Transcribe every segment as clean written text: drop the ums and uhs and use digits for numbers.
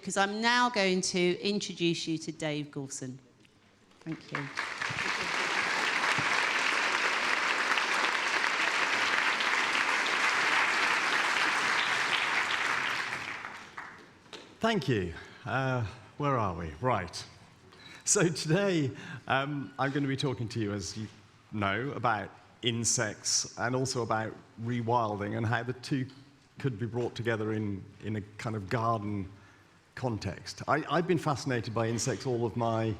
because I'm now going to introduce you to Dave Goulson. Thank you. Thank you. Where are we? Right. So today, I'm going to be talking to you, as you know, about insects and also about rewilding and how the two could be brought together in a kind of garden context. I've been fascinated by insects all of my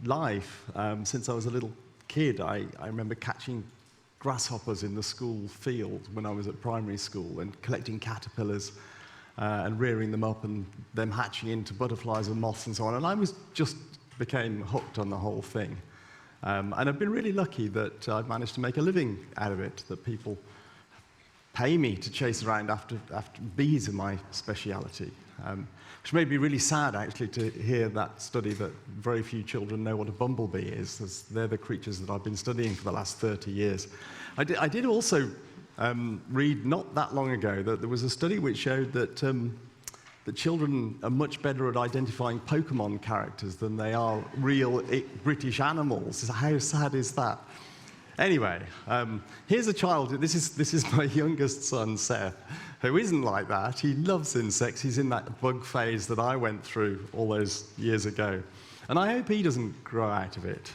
life. Since I was a little kid, I remember catching grasshoppers in the school field when I was at primary school and collecting caterpillars and rearing them up and them hatching into butterflies and moths and so on. And I became hooked on the whole thing. And I've been really lucky that I've managed to make a living out of it, that people pay me to chase around after bees are my speciality. Which made me really sad, actually, to hear that study that very few children know what a bumblebee is, as they're the creatures that I've been studying for the last 30 years. I did also read not that long ago that there was a study which showed that children are much better at identifying Pokemon characters than they are real British animals. How sad is that? Anyway, here's a child. This is my youngest son, Seth, who isn't like that. He loves insects. He's in that bug phase that I went through all those years ago. And I hope he doesn't grow out of it.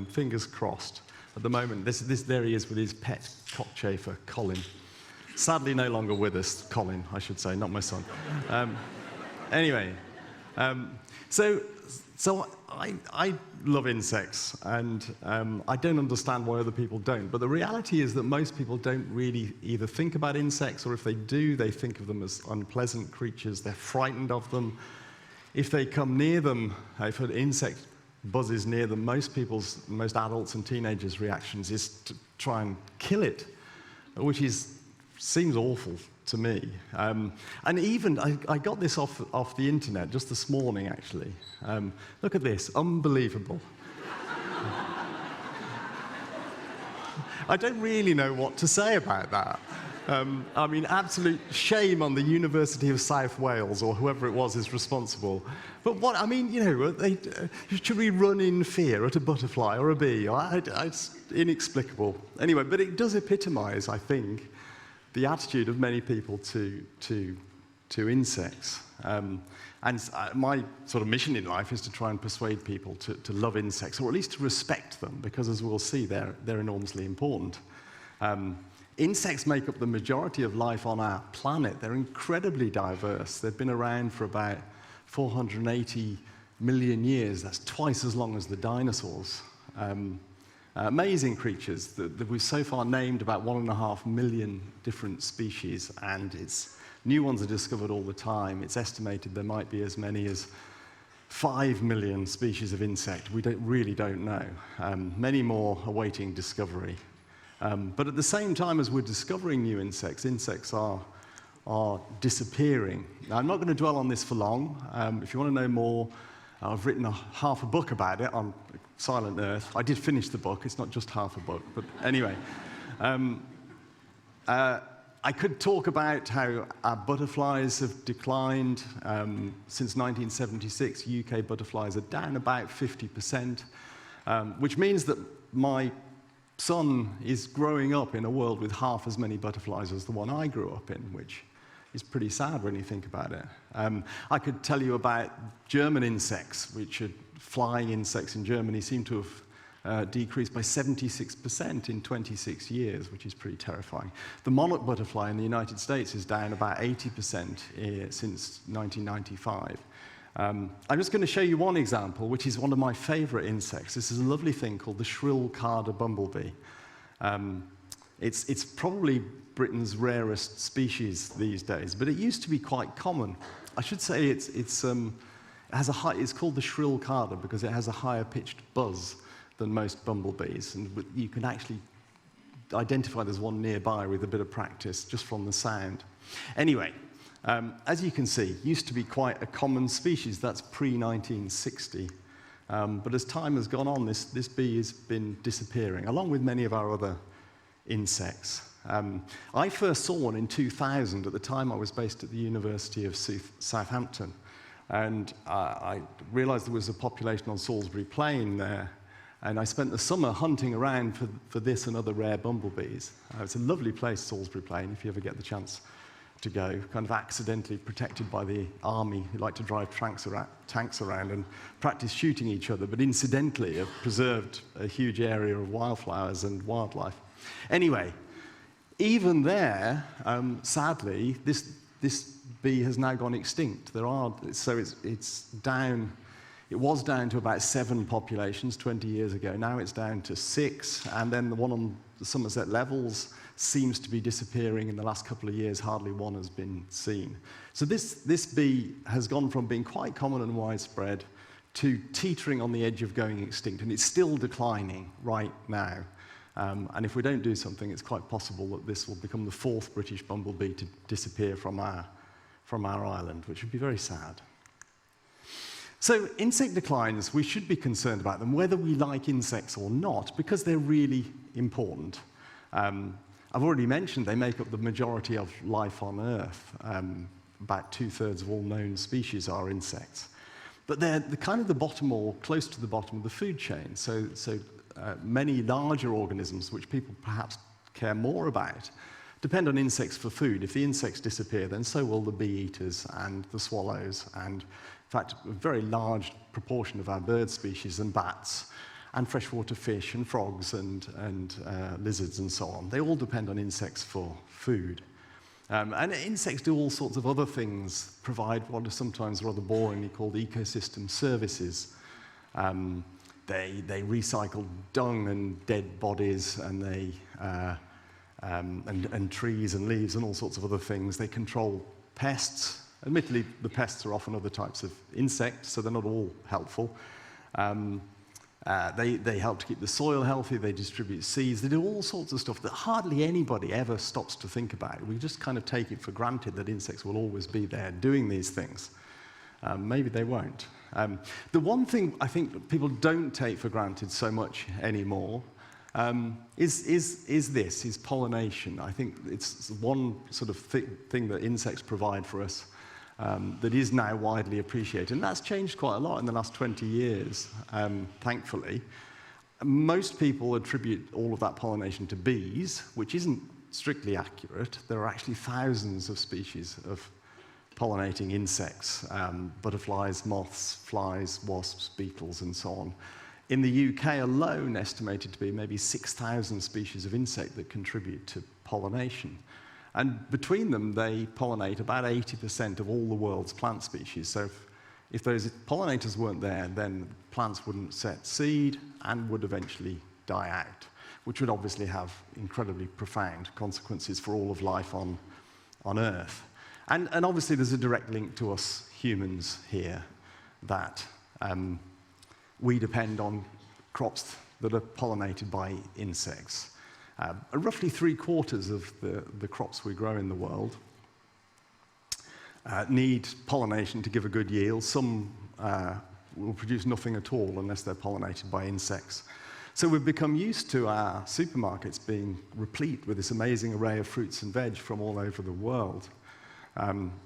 Fingers crossed. At the moment, there he is with his pet cockchafer, Colin. Sadly, no longer with us, Colin, I should say, not my son. Anyway, so I love insects, and I don't understand why other people don't. But the reality is that most people don't really either think about insects, or if they do, they think of them as unpleasant creatures. They're frightened of them. If they come near them, if an insect buzzes near them, most adults and teenagers' reactions is to try and kill it, which seems awful to me. And even, I got this off the internet just this morning, actually. Look at this, unbelievable. I don't really know what to say about that. I mean, absolute shame on the University of South Wales, or whoever it was is responsible. But what, I mean, you know, should we run in fear at a butterfly or a bee? It's inexplicable. Anyway, but it does epitomize, I think, the attitude of many people to insects. And my sort of mission in life is to try and persuade people to love insects, or at least to respect them, because as we'll see, they're enormously important. Insects make up the majority of life on our planet. They're incredibly diverse. They've been around for about 480 million years. That's twice as long as the dinosaurs. Amazing creatures that we've so far named about 1.5 million different species, and new ones are discovered all the time. It's estimated there might be as many as 5 million species of insect. We really don't know. Many more awaiting discovery. But at the same time as we're discovering new insects, insects are disappearing. Now, I'm not going to dwell on this for long. If you want to know more, I've written half a book about it on Silent Earth. I did finish the book. It's not just half a book. But anyway, I could talk about how our butterflies have declined. Since 1976, UK butterflies are down about 50%, which means that my son is growing up in a world with half as many butterflies as the one I grew up in, which is pretty sad when you think about it. I could tell you about German insects, which are flying insects in Germany seem to have decreased by 76% in 26 years, which is pretty terrifying. The monarch butterfly in the United States is down about 80% since 1995. I'm just going to show you one example, which is one of my favorite insects. This is a lovely thing called the shrill carder bumblebee. It's probably Britain's rarest species these days, but it used to be quite common. I should say it's called the shrill carder because it has a higher pitched buzz than most bumblebees, and you can actually identify there's one nearby with a bit of practice just from the sound. Anyway, as you can see, used to be quite a common species. That's pre-1960. But as time has gone on, this bee has been disappearing, along with many of our other insects. I first saw one in 2000. At the time, I was based at the University of Southampton, And I realized there was a population on Salisbury Plain there. And I spent the summer hunting around for this and other rare bumblebees. It's a lovely place, Salisbury Plain, if you ever get the chance to go. Kind of accidentally protected by the army who like to drive tanks around and practice shooting each other, but incidentally have preserved a huge area of wildflowers and wildlife. Anyway, even there, sadly, this bee has now gone extinct. It's down. It was down to about 7 populations 20 years ago. Now it's down to 6, and then the one on the Somerset Levels seems to be disappearing. In the last couple of years, hardly one has been seen. So this bee has gone from being quite common and widespread to teetering on the edge of going extinct, and it's still declining right now. And if we don't do something, it's quite possible that this will become the 4th British bumblebee to disappear from our island, which would be very sad. So insect declines, we should be concerned about them, whether we like insects or not, because they're really important. I've already mentioned they make up the majority of life on Earth. About 2/3 of all known species are insects. But they're kind of the bottom or close to the bottom of the food chain. So many larger organisms, which people perhaps care more about, depend on insects for food. If the insects disappear, then so will the bee eaters and the swallows, and in fact, a very large proportion of our bird species and bats, and freshwater fish and frogs and lizards and so on. They all depend on insects for food. And insects do all sorts of other things, provide what are sometimes rather boringly called ecosystem services. They recycle dung and dead bodies, and and trees and leaves and all sorts of other things. They control pests. Admittedly, the pests are often other types of insects, so they're not all helpful. They help to keep the soil healthy, they distribute seeds, they do all sorts of stuff that hardly anybody ever stops to think about. We just kind of take it for granted that insects will always be there doing these things. Maybe they won't. The one thing I think that people don't take for granted so much anymore is pollination. I think it's one sort of thing that insects provide for us that is now widely appreciated. And that's changed quite a lot in the last 20 years, thankfully. Most people attribute all of that pollination to bees, which isn't strictly accurate. There are actually thousands of species of pollinating insects, butterflies, moths, flies, wasps, beetles, and so on. In the UK alone, estimated to be maybe 6,000 species of insect that contribute to pollination. And between them, they pollinate about 80% of all the world's plant species. So if those pollinators weren't there, then plants wouldn't set seed and would eventually die out, which would obviously have incredibly profound consequences for all of life on Earth. And obviously, there's a direct link to us humans here that we depend on crops that are pollinated by insects. Roughly 3/4 of the crops we grow in the world need pollination to give a good yield. Some will produce nothing at all unless they're pollinated by insects. So we've become used to our supermarkets being replete with this amazing array of fruits and veg from all over the world.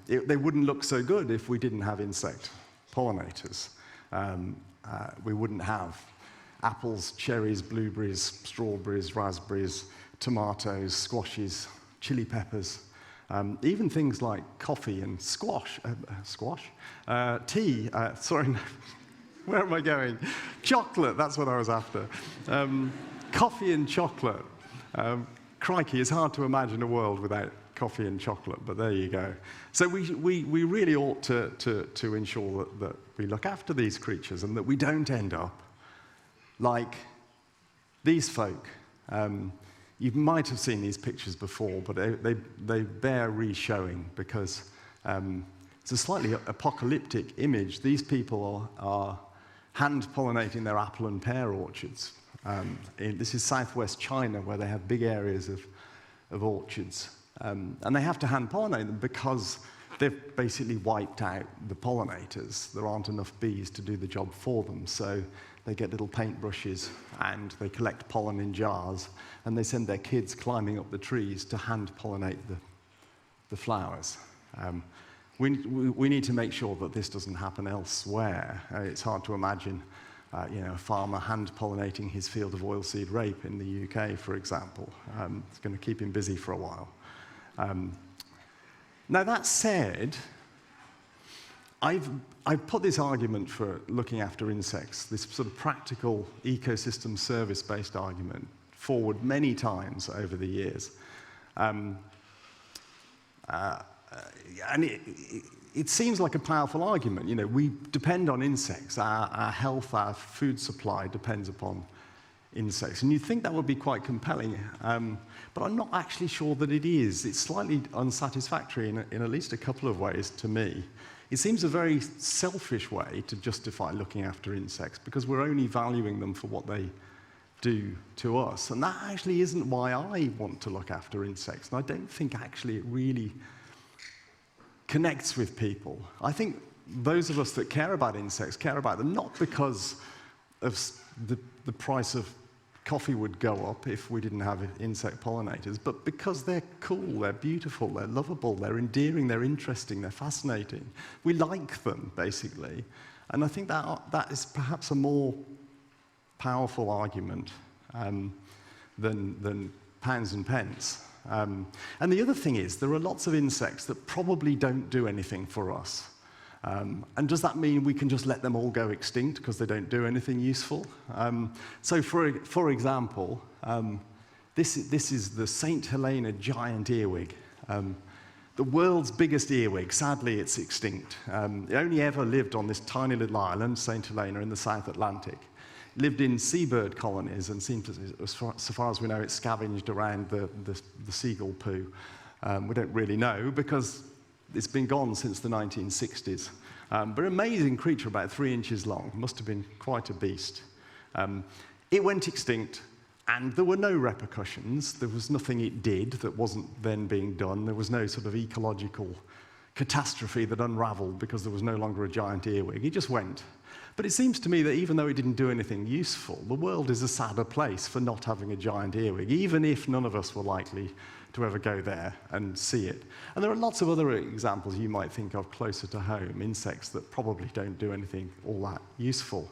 They wouldn't look so good if we didn't have insect pollinators. We wouldn't have apples, cherries, blueberries, strawberries, raspberries, tomatoes, squashes, chili peppers, even things like coffee and tea, sorry, where am I going? Chocolate, that's what I was after. Coffee and chocolate. Crikey, it's hard to imagine a world without coffee and chocolate, but there you go. So we really ought to ensure that we look after these creatures and that we don't end up like these folk. You might have seen these pictures before, but they bear re-showing because it's a slightly apocalyptic image. These people are hand-pollinating their apple and pear orchards. This is southwest China, where they have big areas of orchards. And they have to hand-pollinate them because they've basically wiped out the pollinators. There aren't enough bees to do the job for them, so they get little paintbrushes and they collect pollen in jars, and they send their kids climbing up the trees to hand-pollinate the flowers. We need to make sure that this doesn't happen elsewhere. It's hard to imagine a farmer hand-pollinating his field of oilseed rape in the UK, for example. It's going to keep him busy for a while. Now, that said, I've put this argument for looking after insects, this sort of practical ecosystem service-based argument, forward many times over the years. And it seems like a powerful argument. You know, we depend on insects. Our health, our food supply depends upon insects. And you'd think that would be quite compelling, but I'm not actually sure that it is. It's slightly unsatisfactory in at least a couple of ways to me. It seems a very selfish way to justify looking after insects because we're only valuing them for what they do to us. And that actually isn't why I want to look after insects. And I don't think actually it really connects with people. I think those of us that care about insects care about them not because of the price of coffee would go up if we didn't have insect pollinators, but because they're cool, they're beautiful, they're lovable, they're endearing, they're interesting, they're fascinating. We like them, basically. And I think that is perhaps a more powerful argument than pounds and pence. And the other thing is, there are lots of insects that probably don't do anything for us. And does that mean we can just let them all go extinct because they don't do anything useful? So for example, this is the St. Helena giant earwig. The world's biggest earwig. Sadly, it's extinct. It only ever lived on this tiny little island, St. Helena, in the South Atlantic. It lived in seabird colonies and seemed to, so far as we know, it scavenged around the seagull poo. We don't really know because it's been gone since the 1960s. But an amazing creature, about 3 inches long. Must have been quite a beast. It went extinct, and there were no repercussions. There was nothing it did that wasn't then being done. There was no sort of ecological catastrophe that unraveled because there was no longer a giant earwig. It just went. But it seems to me that even though it didn't do anything useful, the world is a sadder place for not having a giant earwig, even if none of us were likely to ever go there and see it. And there are lots of other examples you might think of closer to home, insects that probably don't do anything all that useful.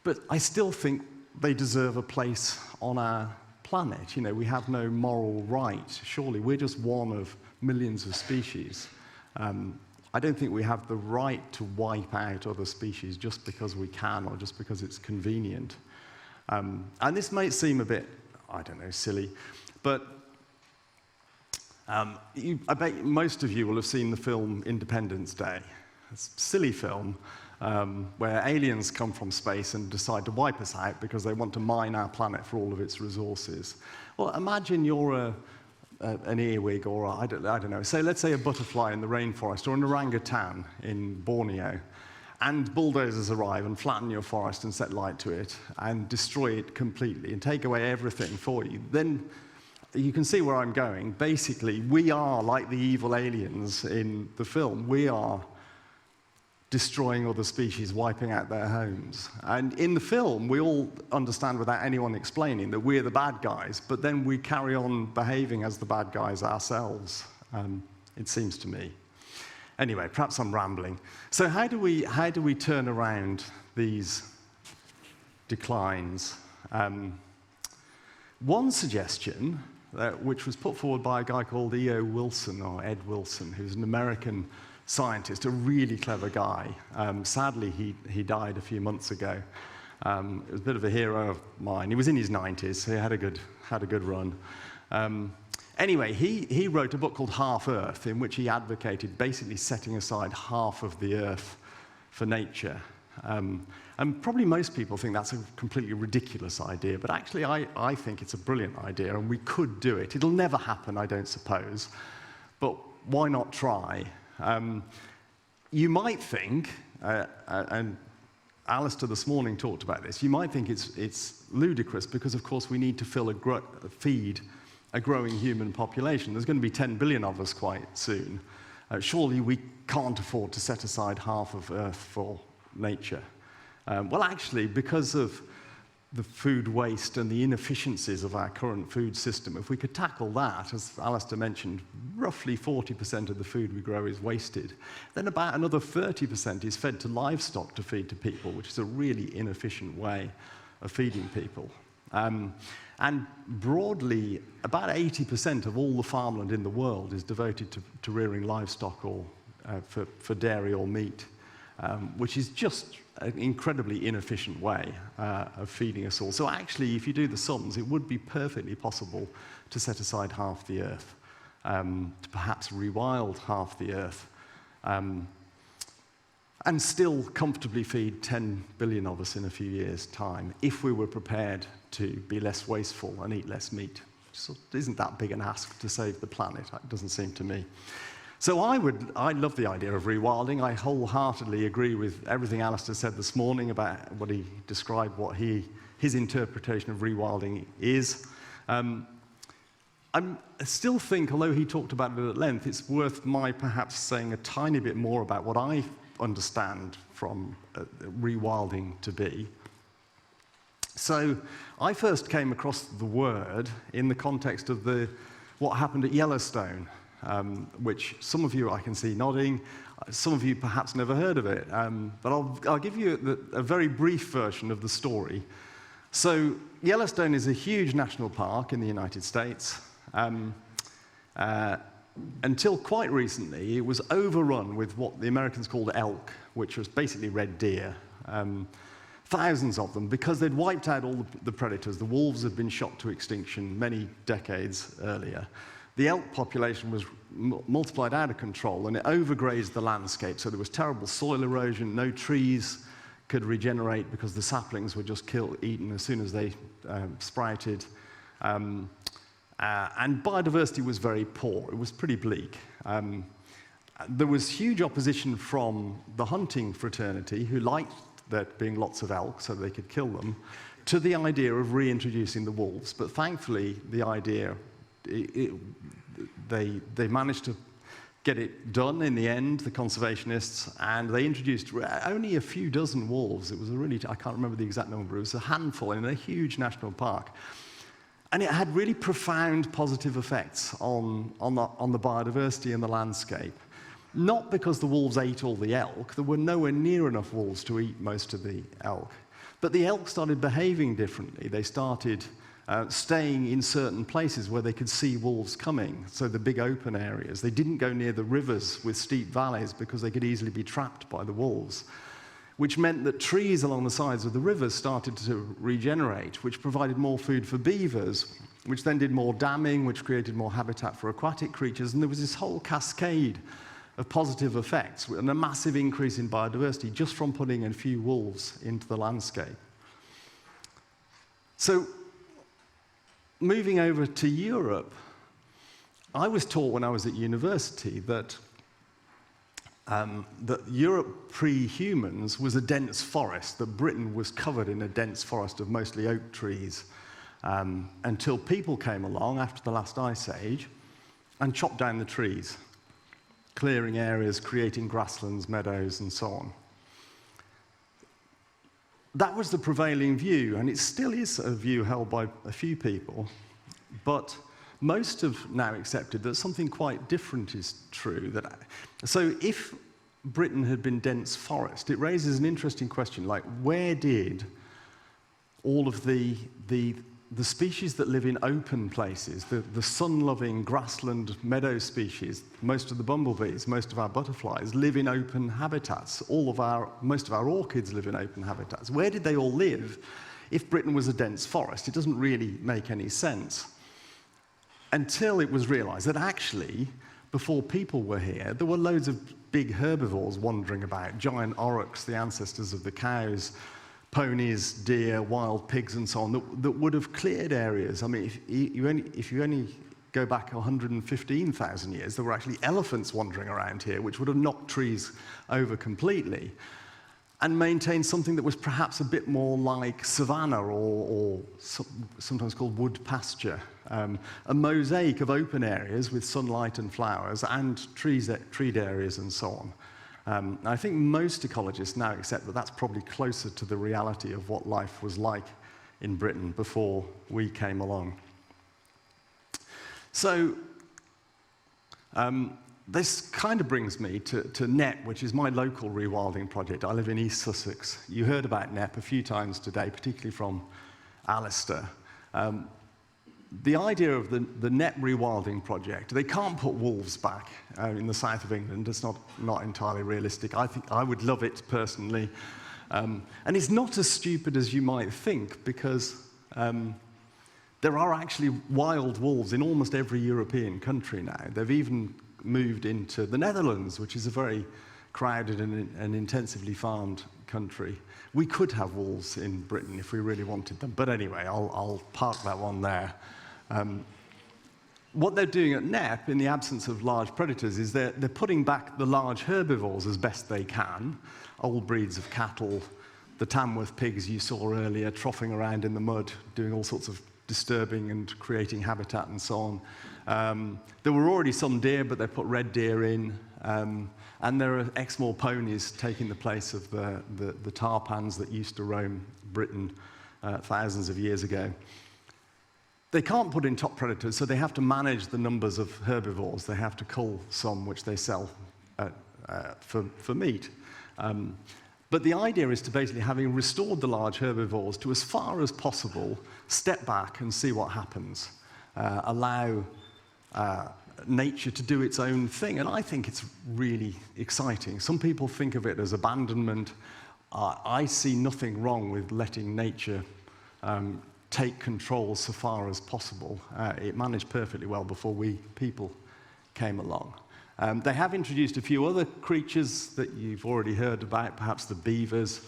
But I still think they deserve a place on our planet. You know, we have no moral right. Surely we're just one of millions of species. I don't think we have the right to wipe out other species just because we can or just because it's convenient. And this might seem a bit, I don't know, silly, but I bet most of you will have seen the film Independence Day. It's a silly film where aliens come from space and decide to wipe us out because they want to mine our planet for all of its resources. Well, imagine you're an earwig or I don't know, let's say a butterfly in the rainforest or an orangutan in Borneo, and bulldozers arrive and flatten your forest and set light to it and destroy it completely and take away everything for you. Then you can see where I'm going. Basically, we are like the evil aliens in the film. We are destroying other species, wiping out their homes. And in the film, we all understand without anyone explaining that we're the bad guys, but then we carry on behaving as the bad guys ourselves, it seems to me. Anyway, perhaps I'm rambling. So how do we turn around these declines? One suggestion, which was put forward by a guy called E.O. Wilson, or Ed Wilson, who's an American scientist, a really clever guy. Sadly, he died a few months ago. It was a bit of a hero of mine. He was in his 90s, so he had a good run. Anyway, he wrote a book called Half Earth, in which he advocated basically setting aside half of the Earth for nature. And probably most people think that's a completely ridiculous idea, but actually I think it's a brilliant idea, and we could do it. It'll never happen, I don't suppose, but why not try? You might think, and Alistair this morning talked about this, you might think it's ludicrous because, of course, we need to feed a growing human population. There's going to be 10 billion of us quite soon. Surely we can't afford to set aside half of Earth for nature. Well, actually, because of the food waste and the inefficiencies of our current food system, if we could tackle that, as Alistair mentioned, roughly 40% of the food we grow is wasted. Then about another 30% is fed to livestock to feed to people, which is a really inefficient way of feeding people. And broadly, about 80% of all the farmland in the world is devoted to rearing livestock or for dairy or meat, which is just an incredibly inefficient way of feeding us all. So actually, if you do the sums, it would be perfectly possible to set aside half the earth, to perhaps rewild half the earth, and still comfortably feed 10 billion of us in a few years' time, if we were prepared to be less wasteful and eat less meat. So isn't that big an ask to save the planet? It doesn't seem to me. So I love the idea of rewilding. I wholeheartedly agree with everything Alistair said this morning about what he described, what his interpretation of rewilding is. I still think, although he talked about it at length, it's worth my perhaps saying a tiny bit more about what I understand from rewilding to be. So I first came across the word in the context of what happened at Yellowstone, which some of you I can see nodding, some of you perhaps never heard of it, but I'll give you a very brief version of the story. So Yellowstone is a huge national park in the United States. Until quite recently, it was overrun with what the Americans called elk, which was basically red deer. Thousands of them, because they'd wiped out all the predators. The wolves had been shot to extinction many decades earlier. The elk population was multiplied out of control, and it overgrazed the landscape, so there was terrible soil erosion. No trees could regenerate because the saplings were just eaten as soon as they sprouted. And biodiversity was very poor. It was pretty bleak. There was huge opposition from the hunting fraternity, who liked there being lots of elk so they could kill them, to the idea of reintroducing the wolves. But thankfully, the idea, they managed to get it done in the end, the conservationists, and they introduced only a few dozen wolves. It was I can't remember the exact number, it was a handful in a huge national park. And it had really profound positive effects on the biodiversity and the landscape. Not because the wolves ate all the elk. There were nowhere near enough wolves to eat most of the elk. But the elk started behaving differently. They started staying in certain places where they could see wolves coming, so the big open areas. They didn't go near the rivers with steep valleys because they could easily be trapped by the wolves, which meant that trees along the sides of the rivers started to regenerate, which provided more food for beavers, which then did more damming, which created more habitat for aquatic creatures, and there was this whole cascade of positive effects and a massive increase in biodiversity just from putting a few wolves into the landscape. So, moving over to Europe, I was taught when I was at university that Europe pre-humans was a dense forest, that Britain was covered in a dense forest of mostly oak trees, until people came along after the last ice age and chopped down the trees, clearing areas, creating grasslands, meadows, and so on. That was the prevailing view, and it still is a view held by a few people, but most have now accepted that something quite different is true. So if Britain had been dense forest, it raises an interesting question, like where did all of the species that live in open places, the sun-loving grassland meadow species, most of the bumblebees, most of our butterflies live in open habitats. Most of our orchids live in open habitats. Where did they all live if Britain was a dense forest? It doesn't really make any sense. Until it was realized that actually, before people were here, there were loads of big herbivores wandering about, giant aurochs, the ancestors of the cows, ponies, deer, wild pigs, and so on, that would have cleared areas. I mean, if you only go back 115,000 years, there were actually elephants wandering around here, which would have knocked trees over completely, and maintained something that was perhaps a bit more like savanna or sometimes called wood pasture, a mosaic of open areas with sunlight and flowers and treed areas and so on. I think most ecologists now accept that that's probably closer to the reality of what life was like in Britain before we came along. So this kind of brings me to Knepp, which is my local rewilding project. I live in East Sussex. You heard about Knepp a few times today, particularly from Alistair. The idea of the Knepp rewilding project, they can't put wolves back in the south of England. It's not entirely realistic. I think I would love it personally. And it's not as stupid as you might think, because there are actually wild wolves in almost every European country now. They've even moved into the Netherlands, which is a very crowded and intensively farmed country. We could have wolves in Britain if we really wanted them. But anyway, I'll park that one there. What they're doing at Knepp, in the absence of large predators, is they're putting back the large herbivores as best they can, old breeds of cattle, the Tamworth pigs you saw earlier, troughing around in the mud, doing all sorts of disturbing and creating habitat and so on. There were already some deer, but they put red deer in. And there are Exmoor ponies taking the place of the tarpans that used to roam Britain thousands of years ago. They can't put in top predators, so they have to manage the numbers of herbivores. They have to cull some, which they sell for meat. But the idea is to basically, having restored the large herbivores, to as far as possible, step back and see what happens. Allow nature to do its own thing, and I think it's really exciting. Some people think of it as abandonment. I see nothing wrong with letting nature take control so far as possible. It managed perfectly well before we people came along. They have introduced a few other creatures that you've already heard about, perhaps the beavers.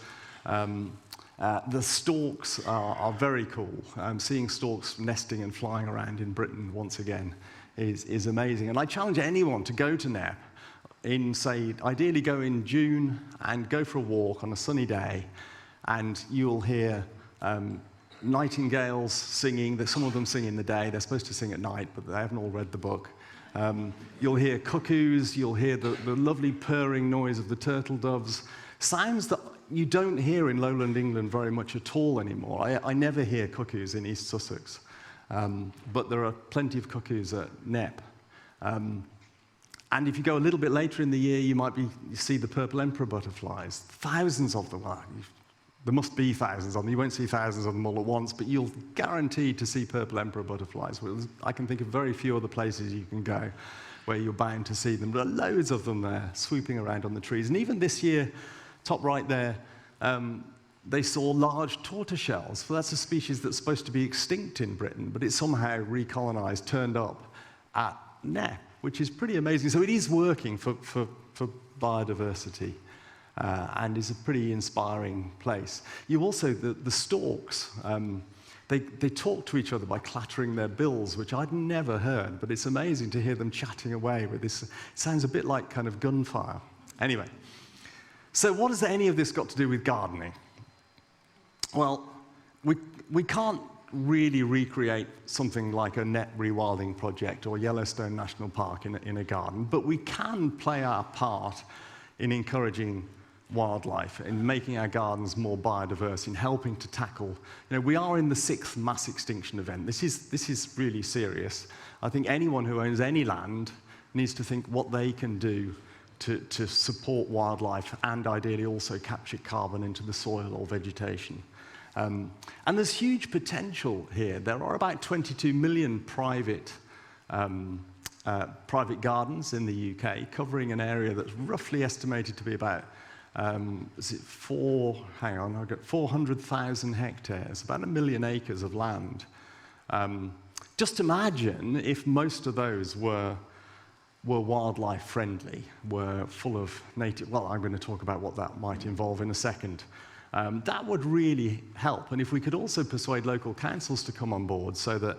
The storks are very cool. Seeing storks nesting and flying around in Britain once again is amazing. And I challenge anyone to go to Knepp in, say, ideally go in June and go for a walk on a sunny day, and you'll hear nightingales singing. Some of them sing in the day. They're supposed to sing at night, but they haven't all read the book. You'll hear cuckoos. You'll hear the lovely purring noise of the turtle doves. Sounds that you don't hear in lowland England very much at all anymore. I never hear cuckoos in East Sussex. But there are plenty of cuckoos at Knepp. And if you go a little bit later in the year, you see the purple emperor butterflies. Thousands of them. There must be thousands of them. You won't see thousands of them all at once, but you'll guaranteed to see purple emperor butterflies. I can think of very few other places you can go where you're bound to see them. There are loads of them there, swooping around on the trees. And even this year, top right there, they saw large tortoiseshells. Well, that's a species that's supposed to be extinct in Britain, but it's somehow recolonized, turned up at Knepp, which is pretty amazing. So it is working for biodiversity. And is a pretty inspiring place. You also, the storks, they talk to each other by clattering their bills, which I'd never heard, but it's amazing to hear them chatting away with this. It sounds a bit like kind of gunfire. Anyway, so what has any of this got to do with gardening? Well, we can't really recreate something like a Knepp rewilding project or Yellowstone National Park in a garden, but we can play our part in encouraging wildlife, in making our gardens more biodiverse, in helping to tackle. We are in the 6th mass extinction event. This is really serious. I think anyone who owns any land needs to think what they can do to support wildlife and ideally also capture carbon into the soil or vegetation. And there's huge potential here. There are about 22 million private gardens in the UK, covering an area that's roughly estimated to be about 400,000 hectares, about 1 million acres of land. Just imagine if most of those were wildlife friendly, were full of native, well, I'm going to talk about what that might involve in a second. That would really help. And if we could also persuade local councils to come on board so that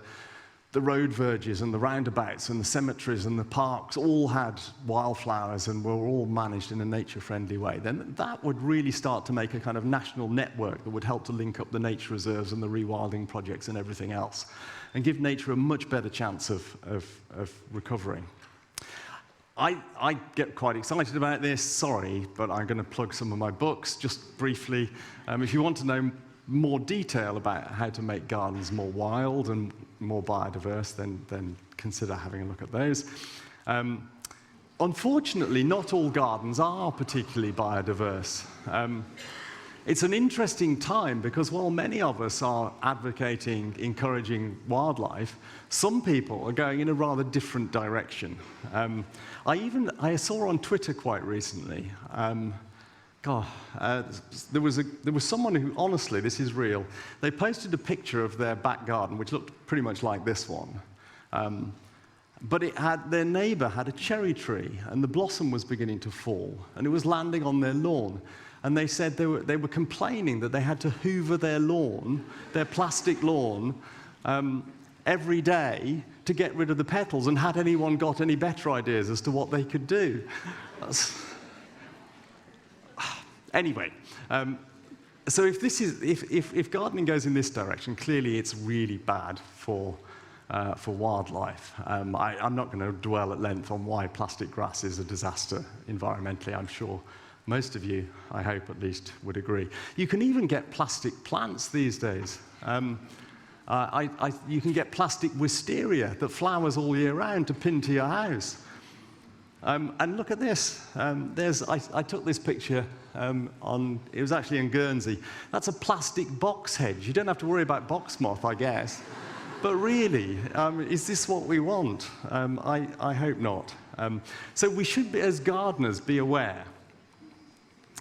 the road verges and the roundabouts and the cemeteries and the parks all had wildflowers and were all managed in a nature-friendly way, then that would really start to make a kind of national network that would help to link up the nature reserves and the rewilding projects and everything else, and give nature a much better chance of recovering. I get quite excited about this, sorry, but I'm going to plug some of my books just briefly. If you want to know more detail about how to make gardens more wild and more biodiverse, then consider having a look at those. Unfortunately, not all gardens are particularly biodiverse. It's an interesting time because while many of us are advocating encouraging wildlife, some people are going in a rather different direction. I saw on Twitter quite recently, there was someone who, honestly, this is real, they posted a picture of their back garden, which looked pretty much like this one. But their neighbor had a cherry tree, and the blossom was beginning to fall, and it was landing on their lawn. And they said they were complaining that they had to hoover their lawn, their plastic lawn, every day to get rid of the petals. And had anyone got any better ideas as to what they could do? Anyway, so if gardening goes in this direction, clearly it's really bad for wildlife. I'm not going to dwell at length on why plastic grass is a disaster environmentally. I'm sure most of you, I hope at least, would agree. You can even get plastic plants these days. You can get plastic wisteria that flowers all year round to pin to your house. And look at this. I took this picture it was actually in Guernsey. That's a plastic box hedge. You don't have to worry about box moth, I guess. But really, is this what we want? I hope not. So we should, as gardeners, be aware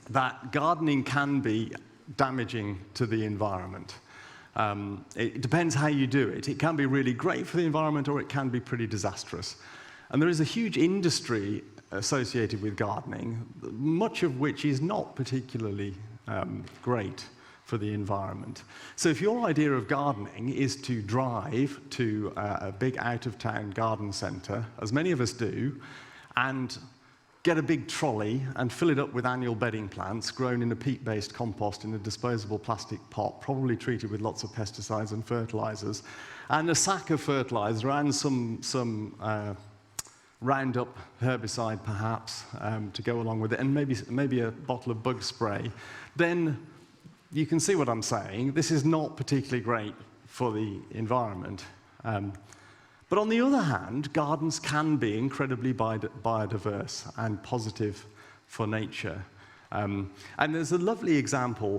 that gardening can be damaging to the environment. It depends how you do it. It can be really great for the environment, or it can be pretty disastrous. And there is a huge industry associated with gardening, much of which is not particularly great for the environment. So if your idea of gardening is to drive to a big out-of-town garden centre, as many of us do, and get a big trolley and fill it up with annual bedding plants grown in a peat-based compost in a disposable plastic pot, probably treated with lots of pesticides and fertilizers, and a sack of fertilizer and some Roundup herbicide, perhaps, to go along with it, and maybe a bottle of bug spray, then you can see what I'm saying. This is not particularly great for the environment. But on the other hand, gardens can be incredibly biodiverse and positive for nature. And there's a lovely example,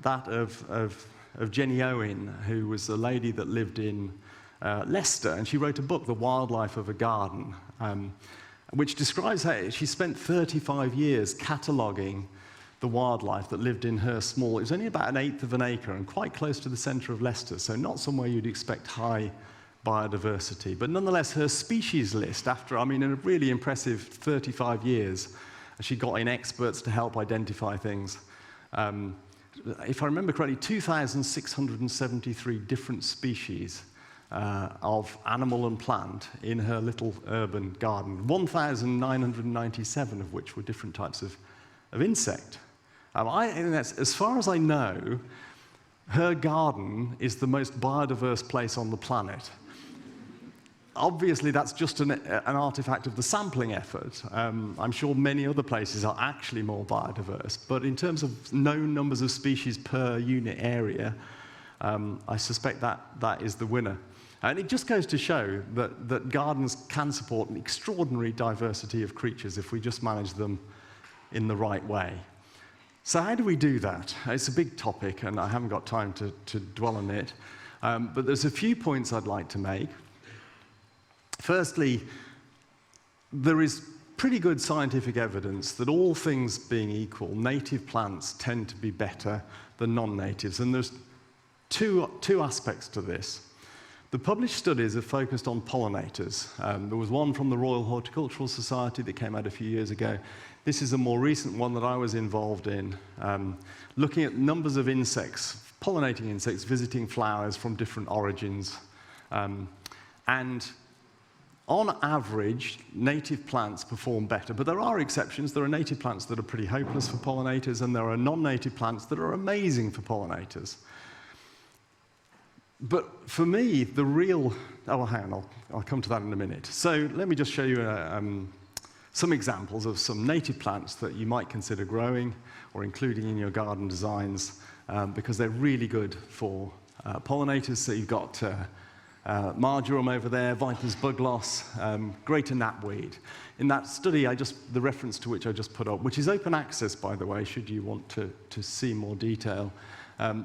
that of Jenny Owen, who was a lady that lived in Leicester, and she wrote a book, The Wildlife of a Garden, which describes how she spent 35 years cataloguing the wildlife that lived in her small, it was only about 1/8 of an acre and quite close to the centre of Leicester, so not somewhere you'd expect high biodiversity. But nonetheless, her species list, in a really impressive 35 years, she got in experts to help identify things. If I remember correctly, 2,673 different species of animal and plant in her little urban garden, 1,997 of which were different types of insect. As far as I know, her garden is the most biodiverse place on the planet. Obviously, that's just an artifact of the sampling effort. I'm sure many other places are actually more biodiverse, but in terms of known numbers of species per unit area, I suspect that is the winner. And it just goes to show that gardens can support an extraordinary diversity of creatures if we just manage them in the right way. So how do we do that? It's a big topic, and I haven't got time to dwell on it. But there's a few points I'd like to make. Firstly, there is pretty good scientific evidence that all things being equal, native plants tend to be better than non-natives. And there's two aspects to this. The published studies have focused on pollinators. There was one from the Royal Horticultural Society that came out a few years ago. This is a more recent one that I was involved in, looking at numbers of insects, pollinating insects, visiting flowers from different origins. And on average, native plants perform better, but there are exceptions. There are native plants that are pretty hopeless for pollinators, and there are non-native plants that are amazing for pollinators. But for me, the real... Oh, hang on, I'll come to that in a minute. So let me just show you some examples of some native plants that you might consider growing or including in your garden designs because they're really good for pollinators. So you've got marjoram over there, viper's bug loss, greater knapweed. In that study, the reference to which I just put up, which is open access, by the way, should you want to see more detail,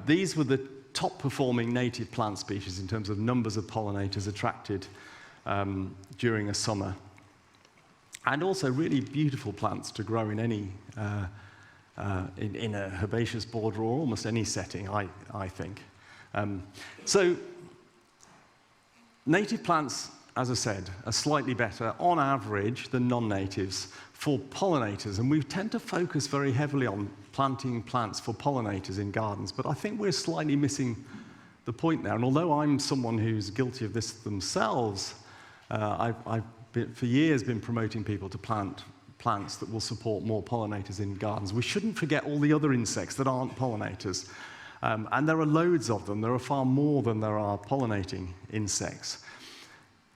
these were the top performing native plant species in terms of numbers of pollinators attracted during a summer. And also really beautiful plants to grow in any, in a herbaceous border or almost any setting, I think. So native plants, as I said, are slightly better on average than non-natives for pollinators. And we tend to focus very heavily on planting plants for pollinators in gardens, but I think we're slightly missing the point there. And although I'm someone who's guilty of this themselves, I've for years been promoting people to plant plants that will support more pollinators in gardens. We shouldn't forget all the other insects that aren't pollinators. And there are loads of them. There are far more than there are pollinating insects.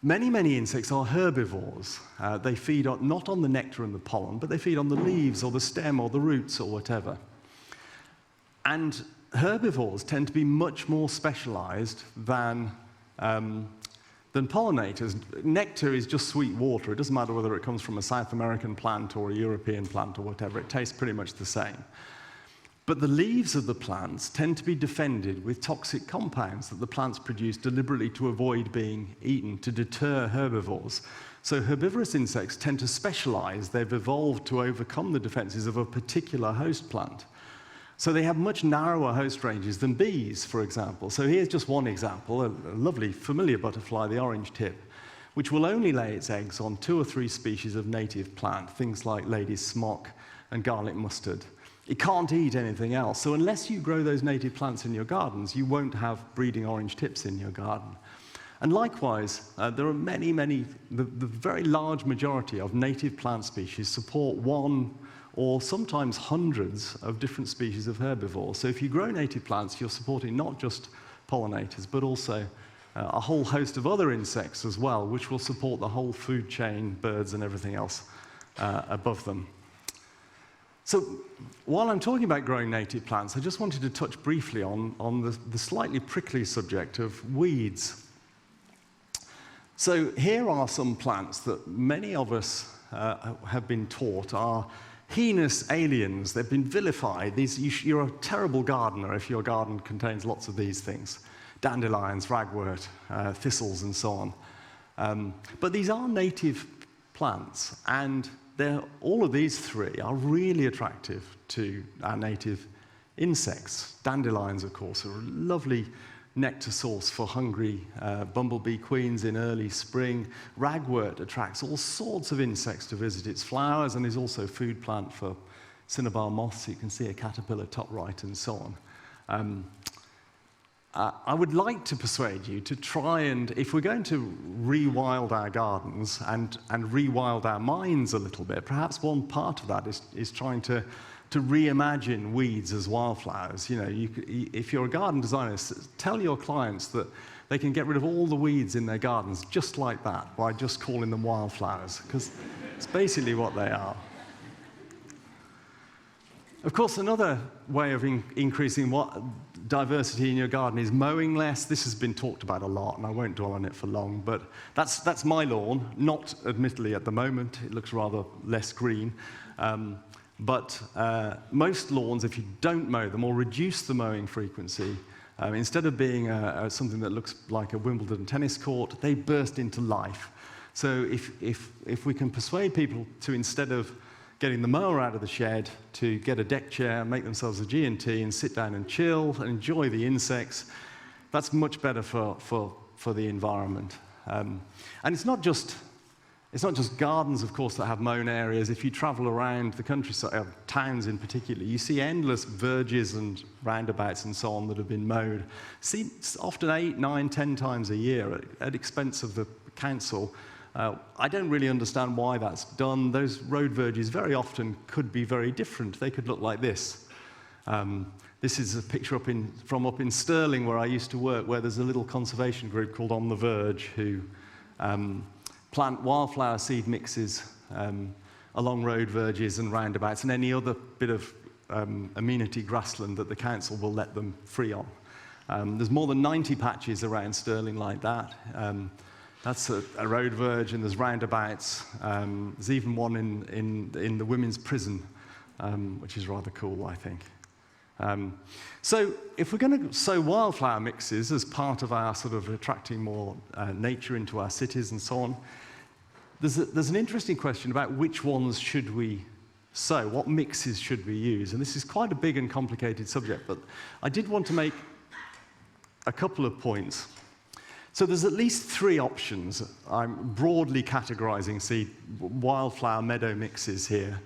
Many, many insects are herbivores. They feed not on the nectar and the pollen, but they feed on the leaves or the stem or the roots or whatever. And herbivores tend to be much more specialized than pollinators. Nectar is just sweet water. It doesn't matter whether it comes from a South American plant or a European plant or whatever. It tastes pretty much the same. But the leaves of the plants tend to be defended with toxic compounds that the plants produce deliberately to avoid being eaten, to deter herbivores. So herbivorous insects tend to specialize. They've evolved to overcome the defenses of a particular host plant. So they have much narrower host ranges than bees, for example. So here's just one example, a lovely familiar butterfly, the orange tip, which will only lay its eggs on 2 or 3 species of native plant, things like lady's smock and garlic mustard. It can't eat anything else. So unless you grow those native plants in your gardens, you won't have breeding orange tips in your garden. And likewise, there are many, the very large majority of native plant species support one or sometimes hundreds of different species of herbivores. So if you grow native plants, you're supporting not just pollinators, but also a whole host of other insects as well, which will support the whole food chain, birds and everything else above them. So while I'm talking about growing native plants, I just wanted to touch briefly on the slightly prickly subject of weeds. So here are some plants that many of us have been taught are heinous aliens. They've been vilified. You're a terrible gardener if your garden contains lots of these things. Dandelions, ragwort, thistles, and so on. But these are native plants, and all of these 3 are really attractive to our native insects. Dandelions, of course, are a lovely nectar source for hungry bumblebee queens in early spring. Ragwort attracts all sorts of insects to visit its flowers and is also food plant for cinnabar moths. You can see a caterpillar top right and so on. I would like to persuade you to try and, if we're going to rewild our gardens and rewild our minds a little bit, perhaps one part of that is trying to reimagine weeds as wildflowers. You know, if you're a garden designer, tell your clients that they can get rid of all the weeds in their gardens just like that by just calling them wildflowers, because it's basically what they are. Of course, another way of increasing diversity in your garden is mowing less. This has been talked about a lot, and I won't dwell on it for long, but that's my lawn, not admittedly at the moment. It looks rather less green. But most lawns, if you don't mow them or reduce the mowing frequency, instead of being something that looks like a Wimbledon tennis court, they burst into life. So if we can persuade people to, instead of getting the mower out of the shed, to get a deck chair, make themselves a G&T and sit down and chill and enjoy the insects, that's much better for the environment. And it's not just gardens, of course, that have mown areas. If you travel around the countryside, towns in particular, you see endless verges and roundabouts and so on that have been mowed. See, often 8, 9, 10 times a year at expense of the council. I don't really understand why that's done. Those road verges very often could be very different. They could look like this. This is a picture from up in Stirling, where I used to work, where there's a little conservation group called On the Verge, who plant wildflower seed mixes along road verges and roundabouts and any other bit of amenity grassland that the council will let them free on. There's more than 90 patches around Stirling like that. That's a road verge, and there's roundabouts. There's even one in the women's prison, which is rather cool, I think. So if we're going to sow wildflower mixes as part of our sort of attracting more nature into our cities and so on, there's an interesting question about which ones should we sow, what mixes should we use? And this is quite a big and complicated subject, but I did want to make a couple of points. So there's at least 3 options. I'm broadly categorizing wildflower meadow mixes here.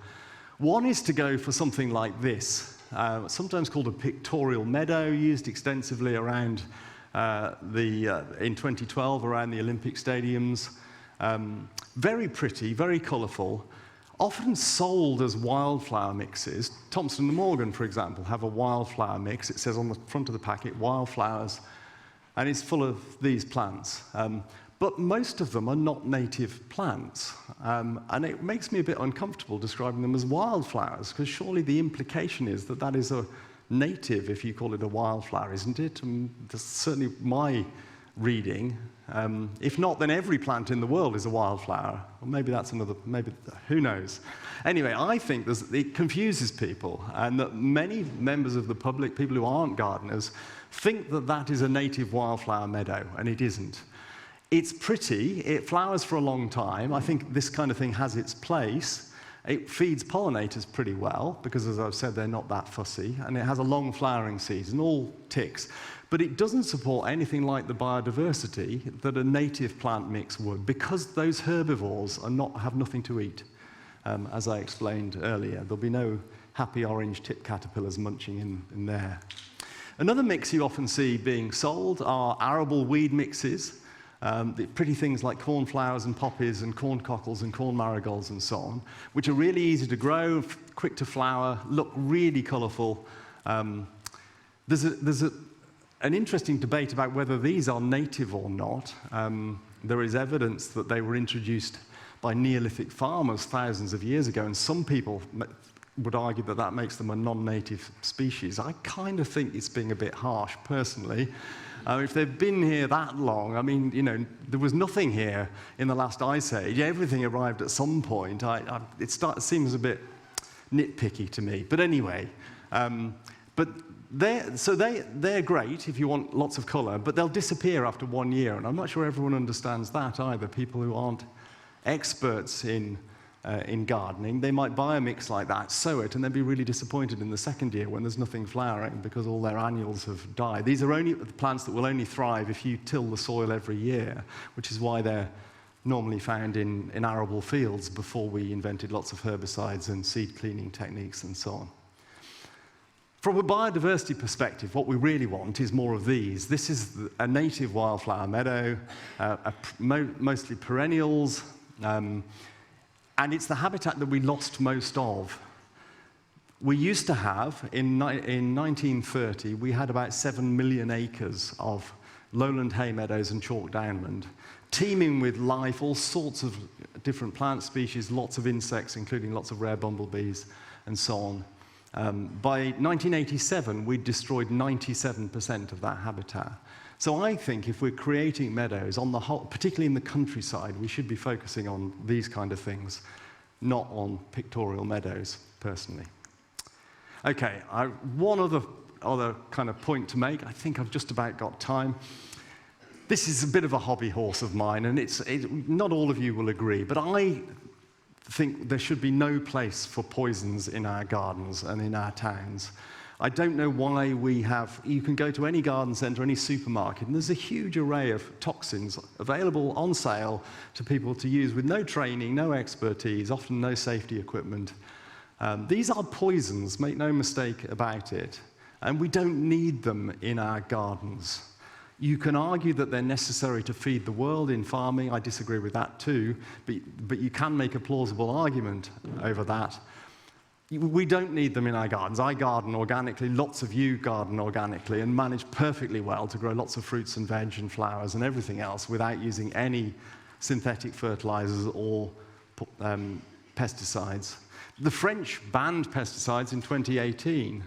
One is to go for something like this, sometimes called a pictorial meadow, used extensively around in 2012 around the Olympic stadiums. Very pretty, very colourful, often sold as wildflower mixes. Thompson and Morgan, for example, have a wildflower mix. It says on the front of the packet, wildflowers, and it's full of these plants. But most of them are not native plants. And it makes me a bit uncomfortable describing them as wildflowers, because surely the implication is that that is a native, if you call it a wildflower, isn't it? And that's certainly my reading. If not, then every plant in the world is a wildflower. Or maybe that's another, who knows? Anyway, I think it confuses people, and that many members of the public, people who aren't gardeners, think that that is a native wildflower meadow, and it isn't. It's pretty, it flowers for a long time. I think this kind of thing has its place. It feeds pollinators pretty well, because as I've said, they're not that fussy, and it has a long flowering season, all ticks. But it doesn't support anything like the biodiversity that a native plant mix would, because those herbivores have nothing to eat. As I explained earlier, there'll be no happy orange tip caterpillars munching in there. Another mix you often see being sold are arable weed mixes. The pretty things like cornflowers and poppies and corn cockles and corn marigolds and so on, which are really easy to grow, quick to flower, look really colourful. There's an interesting debate about whether these are native or not. There is evidence that they were introduced by Neolithic farmers thousands of years ago, and some people would argue that that makes them a non-native species. I kind of think it's being a bit harsh, personally. If they've been here that long, I mean, you know, there was nothing here in the last ice age. Everything arrived at some point. It seems a bit nitpicky to me. But anyway, they're great if you want lots of colour, but they'll disappear after 1 year, and I'm not sure everyone understands that either. People who aren't experts in gardening, they might buy a mix like that, sow it, and then be really disappointed in the second year when there's nothing flowering because all their annuals have died. These are only plants that will only thrive if you till the soil every year, which is why they're normally found in arable fields before we invented lots of herbicides and seed cleaning techniques and so on. From a biodiversity perspective, what we really want is more of these. This is a native wildflower meadow, mostly perennials, and it's the habitat that we lost most of. We used to have, in 1930, we had about 7 million acres of lowland hay meadows and chalk downland, teeming with life, all sorts of different plant species, lots of insects, including lots of rare bumblebees, and so on. By 1987, we'd destroyed 97% of that habitat. So I think if we're creating meadows, on the whole, particularly in the countryside, we should be focusing on these kind of things, not on pictorial meadows, personally. Okay, one other kind of point to make. I think I've just about got time. This is a bit of a hobby horse of mine, and not all of you will agree, but I think there should be no place for poisons in our gardens and in our towns. I don't know why you can go to any garden centre, any supermarket, and there's a huge array of toxins available on sale to people to use with no training, no expertise, often no safety equipment. These are poisons, make no mistake about it, and we don't need them in our gardens. You can argue that they're necessary to feed the world in farming. I disagree with that too, but you can make a plausible argument over that. We don't need them in our gardens. I garden organically, lots of you garden organically, and manage perfectly well to grow lots of fruits and veg and flowers and everything else without using any synthetic fertilizers or pesticides. The French banned pesticides in 2018.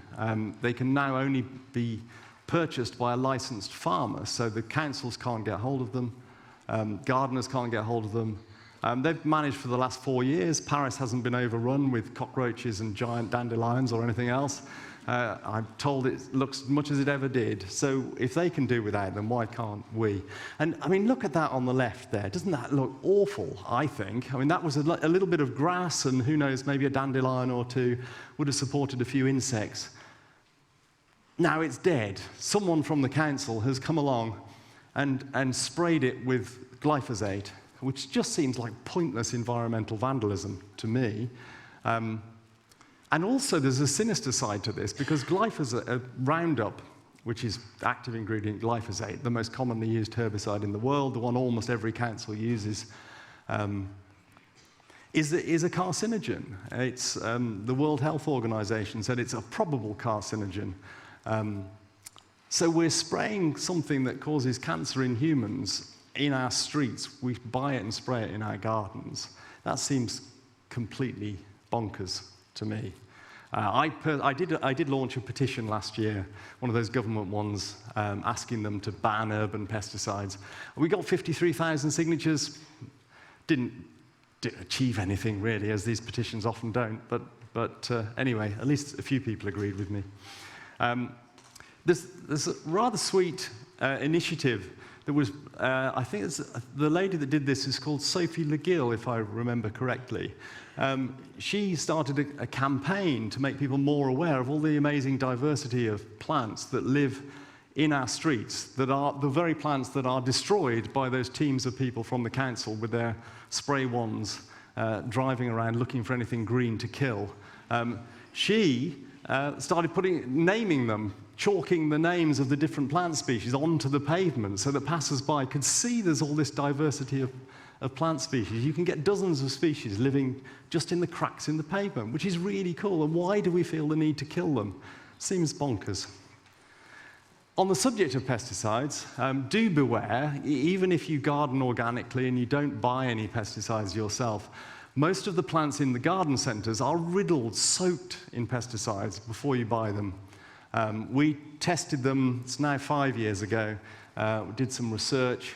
They can now only be purchased by a licensed farmer, so the councils can't get hold of them, gardeners can't get hold of them. They've managed for the last 4 years. Paris hasn't been overrun with cockroaches and giant dandelions or anything else. I'm told it looks as much as it ever did. So if they can do without them, why can't we? And I mean, look at that on the left there. Doesn't that look awful, I think? I mean, that was a little bit of grass, and who knows, maybe a dandelion or two would have supported a few insects. Now it's dead. Someone from the council has come along and sprayed it with glyphosate, which just seems like pointless environmental vandalism to me. And also, there's a sinister side to this, because glyphosate, Roundup, which is active ingredient glyphosate, the most commonly used herbicide in the world, the one almost every council uses, is a carcinogen. It's, the World Health Organization said it's a probable carcinogen. So we're spraying something that causes cancer in humans in our streets. We buy it and spray it in our gardens. That seems completely bonkers to me. I did launch a petition last year, one of those government ones, asking them to ban urban pesticides. We got 53,000 signatures. Didn't achieve anything really, as these petitions often don't. But anyway, at least a few people agreed with me. There's a rather sweet initiative. There was, I think it's, the lady that did this is called Sophie LeGill, if I remember correctly. She started a campaign to make people more aware of all the amazing diversity of plants that live in our streets, that are the very plants that are destroyed by those teams of people from the council with their spray wands, driving around looking for anything green to kill. She started naming them, chalking the names of the different plant species onto the pavement so that passers-by could see there's all this diversity of plant species. You can get dozens of species living just in the cracks in the pavement, which is really cool. And why do we feel the need to kill them? Seems bonkers. On the subject of pesticides, do beware, even if you garden organically and you don't buy any pesticides yourself, most of the plants in the garden centres are riddled, soaked in pesticides before you buy them. We tested them, it's now 5 years ago, we did some research.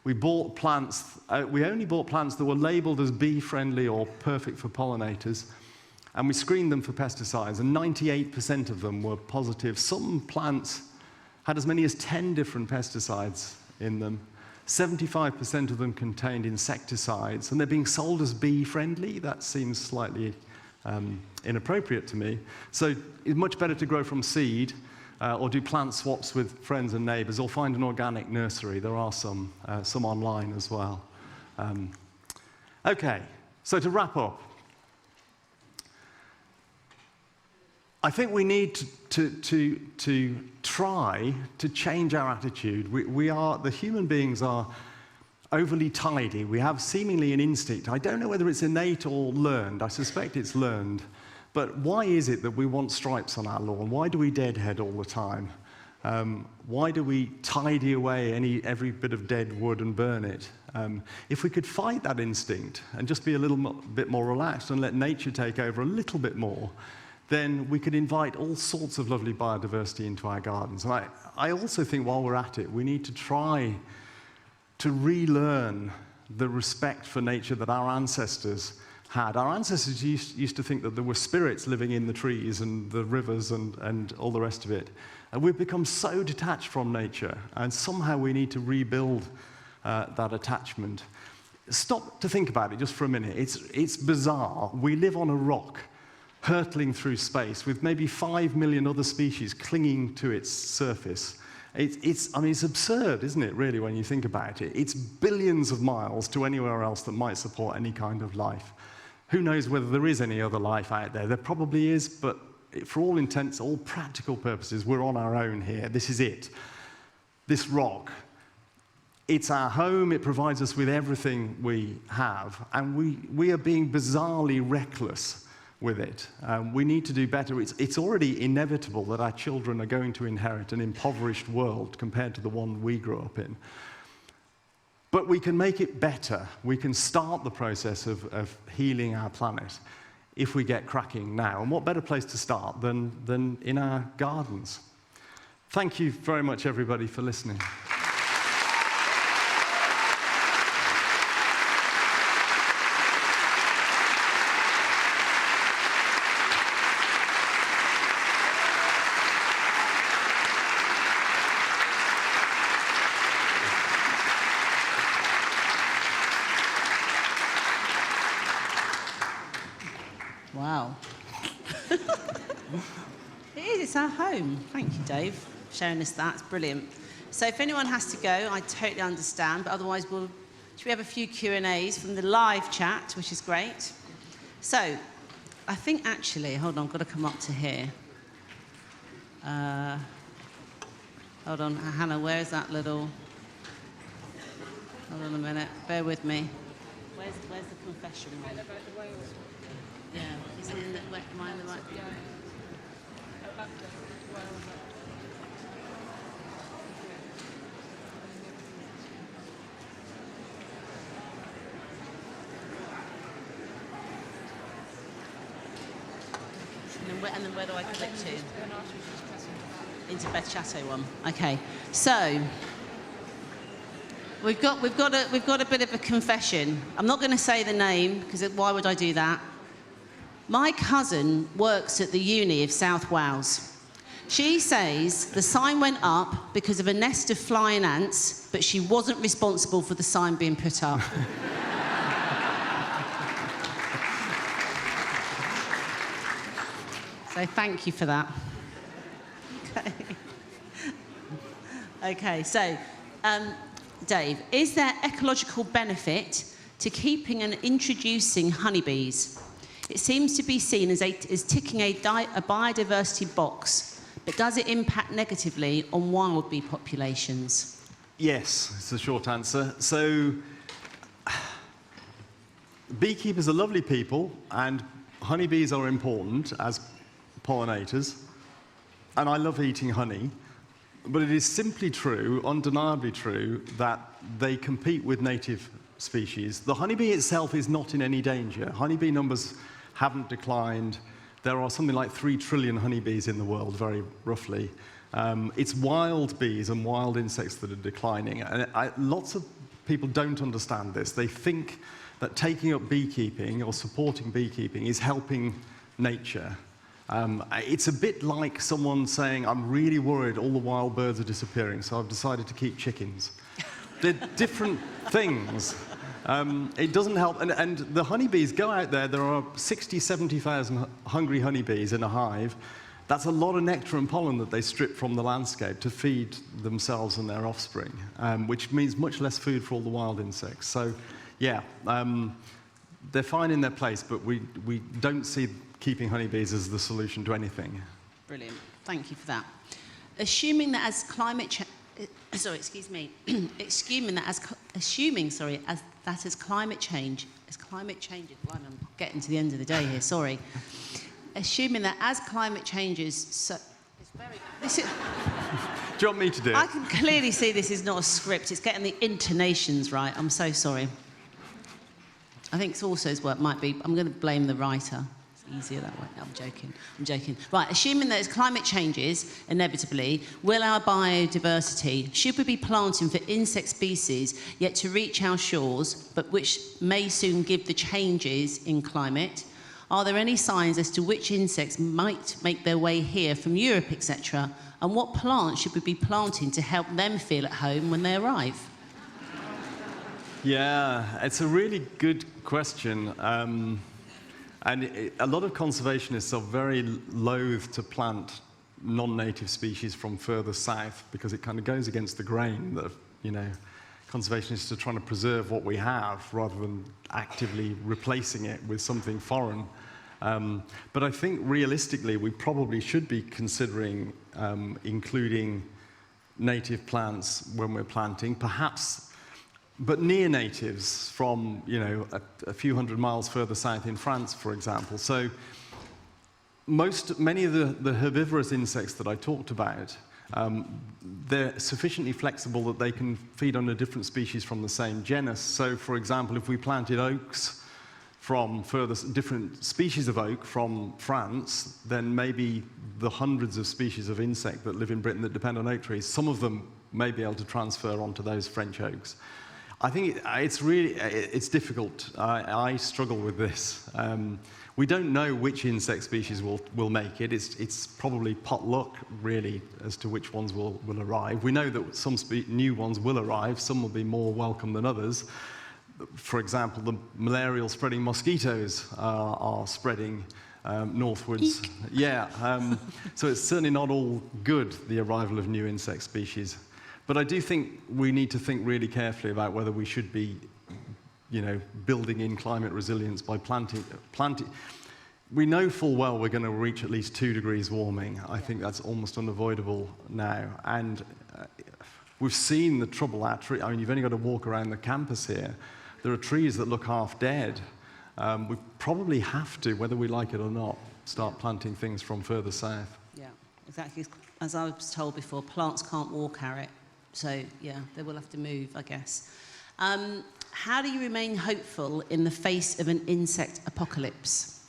We bought plants, we only bought plants that were labelled as bee-friendly or perfect for pollinators, and we screened them for pesticides, and 98% of them were positive. Some plants had as many as 10 different pesticides in them. 75% of them contained insecticides, and they're being sold as bee-friendly. That seems slightly inappropriate to me. So it's much better to grow from seed or do plant swaps with friends and neighbours, or find an organic nursery. There are some online as well. Okay, so to wrap up, I think we need to try to change our attitude. The human beings are overly tidy. We have seemingly an instinct. I don't know whether it's innate or learned. I suspect it's learned. But why is it that we want stripes on our lawn? Why do we deadhead all the time? Why do we tidy away every bit of dead wood and burn it? If we could fight that instinct and just be a little bit more relaxed and let nature take over a little bit more, then we could invite all sorts of lovely biodiversity into our gardens. And I also think while we're at it, we need to try to relearn the respect for nature that our ancestors had. Our ancestors used to think that there were spirits living in the trees and the rivers and all the rest of it. And we've become so detached from nature, and somehow we need to rebuild that attachment. Stop to think about it just for a minute. It's bizarre. We live on a rock, hurtling through space with maybe 5 million other species clinging to its surface. I mean, it's absurd, isn't it, really, when you think about it? It's billions of miles to anywhere else that might support any kind of life. Who knows whether there is any other life out there? There probably is, but for all intents, all practical purposes, we're on our own here. This is it. This rock, it's our home. It provides us with everything we have, and we are being bizarrely reckless with it. We need to do better. It's already inevitable that our children are going to inherit an impoverished world compared to the one we grew up in. But we can make it better. We can start the process of healing our planet if we get cracking now. And what better place to start than in our gardens? Thank you very much, everybody, for listening. Wow. It is, it's our home. Thank you, Dave, for showing us that. It's brilliant. So if anyone has to go, I totally understand, but otherwise should we have a few Q&As from the live chat, which is great. So I think actually, hold on, I've got to come up to here. Hold on, Hannah, where is that little... Hold on a minute, bear with me. Where's the confession one? About the whales. Yeah, is it in the, am I in the right? Yeah. About the whales. And then where do I click to? And after you just press into that. Into Beth Chateau one. Okay, so we've got a bit of a confession. I'm not going to say the name because why would I do that? My cousin works at the Uni of South Wales. She says the sign went up because of a nest of flying ants, but she wasn't responsible for the sign being put up. So thank you for that. Okay. Okay, so, Dave, is there ecological benefit to keeping and introducing honeybees? It seems to be seen as ticking a biodiversity box, but does it impact negatively on wild bee populations? Yes, it's the short answer. So, beekeepers are lovely people, and honeybees are important as pollinators, and I love eating honey, but it is simply true, undeniably true, that they compete with native species. The honeybee itself is not in any danger. Honeybee numbers haven't declined. There are something like 3 trillion honeybees in the world, very roughly. It's wild bees and wild insects that are declining. And lots of people don't understand this. They think that taking up beekeeping or supporting beekeeping is helping nature. It's a bit like someone saying, I'm really worried all the wild birds are disappearing, so I've decided to keep chickens. They're different things. It doesn't help. And the honeybees go out there. There are 60, 70,000 hungry honeybees in a hive. That's a lot of nectar and pollen that they strip from the landscape to feed themselves and their offspring, which means much less food for all the wild insects. So, yeah, they're fine in their place, but we don't see keeping honeybees as the solution to anything. Brilliant. Thank you for that. Assuming that as climate change... assuming as climate changes, I'm getting to the end of the day here, sorry. Assuming that as climate changes, so it's very, this is, Do you want me to do it? I can clearly see this is not a script, it's getting the intonations right, I'm so sorry. I think Sorso's work might be, I'm going to blame the writer. Easier that way. No, I'm joking. Right, assuming that as climate changes, inevitably, will our biodiversity, should we be planting for insect species yet to reach our shores, but which may soon give the changes in climate? Are there any signs as to which insects might make their way here from Europe, etc.? And what plants should we be planting to help them feel at home when they arrive? Yeah, it's a really good question. And a lot of conservationists are very loath to plant non-native species from further south because it kind of goes against the grain that, you know, conservationists are trying to preserve what we have rather than actively replacing it with something foreign. But I think realistically we probably should be considering including native plants when we're planting, perhaps. But near natives from, you know, a few hundred miles further south in France, for example. So many of the herbivorous insects that I talked about they're sufficiently flexible that they can feed on a different species from the same genus. So, for example, if we planted oaks from different species of oak from France, then maybe the hundreds of species of insect that live in Britain that depend on oak trees, some of them may be able to transfer onto those French oaks. I think it's difficult. I struggle with this. We don't know which insect species will make it. It's probably pot luck, really, as to which ones will arrive. We know that some new ones will arrive. Some will be more welcome than others. For example, the malarial spreading mosquitoes are spreading northwards. Eek. Yeah, so it's certainly not all good, the arrival of new insect species. But I do think we need to think really carefully about whether we should be, building in climate resilience by planting. We know full well we're going to reach at least 2 degrees warming. I think that's almost unavoidable now. And we've seen the trouble at trees. I mean, you've only got to walk around the campus here. There are trees that look half dead. We probably have to, whether we like it or not, start planting things from further south. Yeah, exactly. As I was told before, plants can't walk, Harriet. So, yeah, they will have to move, I guess. How do you remain hopeful in the face of an insect apocalypse?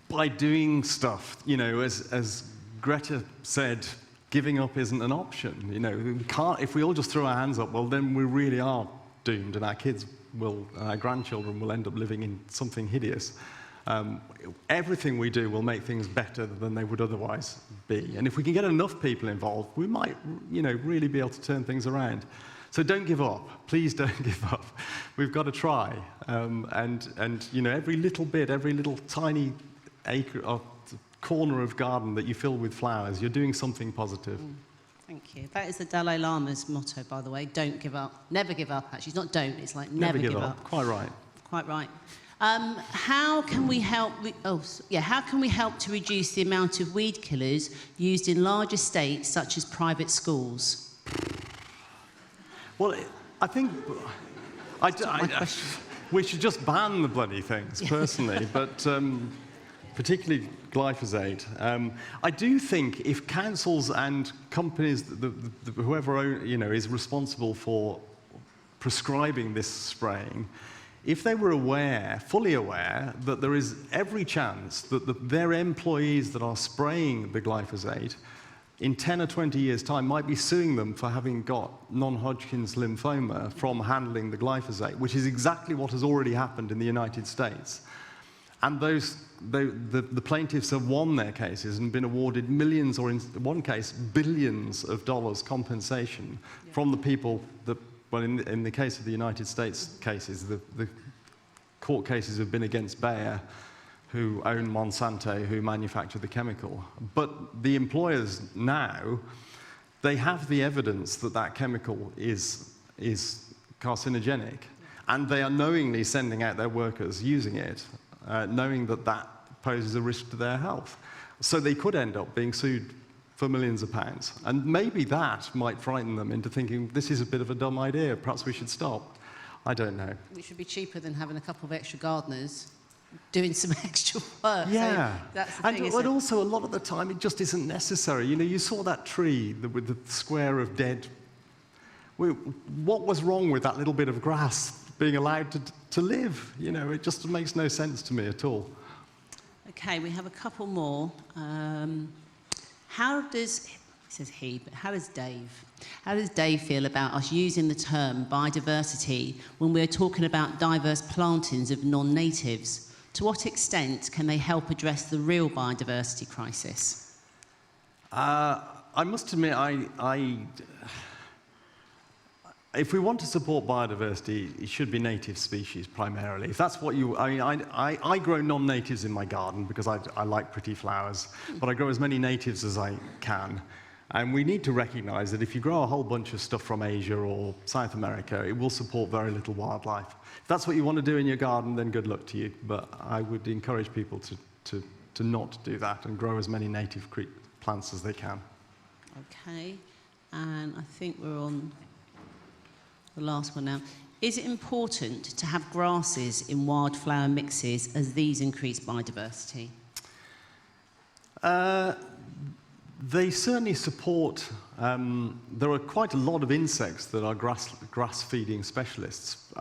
By doing stuff. As Greta said, giving up isn't an option. We can't, if we all just throw our hands up, well, then we really are doomed, and our kids our grandchildren will end up living in something hideous. Everything we do will make things better than they would otherwise be. And if we can get enough people involved, we might, really be able to turn things around. So don't give up. Please don't give up. We've got to try. Every little bit, every little tiny acre of corner of garden that you fill with flowers, you're doing something positive. Thank you. That is the Dalai Lama's motto, by the way. Don't give up. Never give up, actually. It's not don't, it's like never give up. Quite right. Quite right. How can we help? How can we help to reduce the amount of weed killers used in large estates, such as private schools? Well, I think we should just ban the bloody things, personally, but particularly glyphosate. I do think if councils and companies, whoever is responsible for prescribing this spraying, if they were fully aware that there is every chance that their employees that are spraying the glyphosate in 10 or 20 years' time might be suing them for having got non-Hodgkin's lymphoma from handling the glyphosate, which is exactly what has already happened in the United States. And the plaintiffs have won their cases and been awarded millions, or in one case, billions of dollars compensation from the people that, well, in the case of the United States cases, the court cases have been against Bayer, who own Monsanto, who manufacture the chemical. But the employers now, they have the evidence that that chemical is carcinogenic, and they are knowingly sending out their workers using it, knowing that that poses a risk to their health. So they could end up being sued for millions of pounds. And maybe that might frighten them into thinking, this is a bit of a dumb idea, perhaps we should stop. I don't know. Which would be cheaper than having a couple of extra gardeners doing some extra work. Yeah. So that's the thing, and also, a lot of the time, it just isn't necessary. You saw that tree with the square of dead. What was wrong with that little bit of grass being allowed to live? It just makes no sense to me at all. Okay, we have a couple more. How does Dave feel about us using the term biodiversity when we're talking about diverse plantings of non-natives? To what extent can they help address the real biodiversity crisis? I must admit, if we want to support biodiversity, it should be native species primarily. If that's what I grow non-natives in my garden because I like pretty flowers, but I grow as many natives as I can. And we need to recognize that if you grow a whole bunch of stuff from Asia or South America, it will support very little wildlife. If that's what you want to do in your garden, then good luck to you. But I would encourage people to not do that and grow as many native plants as they can. Okay, and I think we're on the last one now. Is it important to have grasses in wildflower mixes as these increase biodiversity? They certainly support, there are quite a lot of insects that are grass feeding specialists.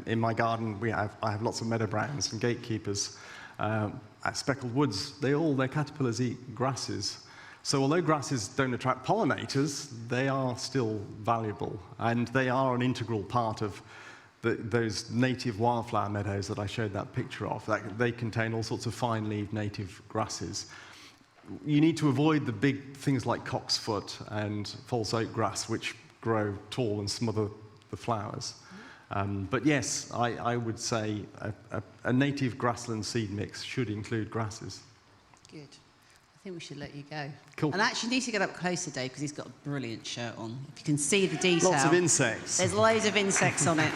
In my garden, I have lots of meadow browns and gatekeepers. At Speckled Woods, their caterpillars eat grasses. So although grasses don't attract pollinators, they are still valuable, and they are an integral part of those native wildflower meadows that I showed that picture of. They contain all sorts of fine-leaved native grasses. You need to avoid the big things like cocksfoot and false oak grass, which grow tall and smother the flowers. But yes, I would say a native grassland seed mix should include grasses. Good. I think we should let you go. Cool. And actually, you need to get up closer, Dave, because he's got a brilliant shirt on. If you can see the detail. Lots of insects. There's loads of insects on it.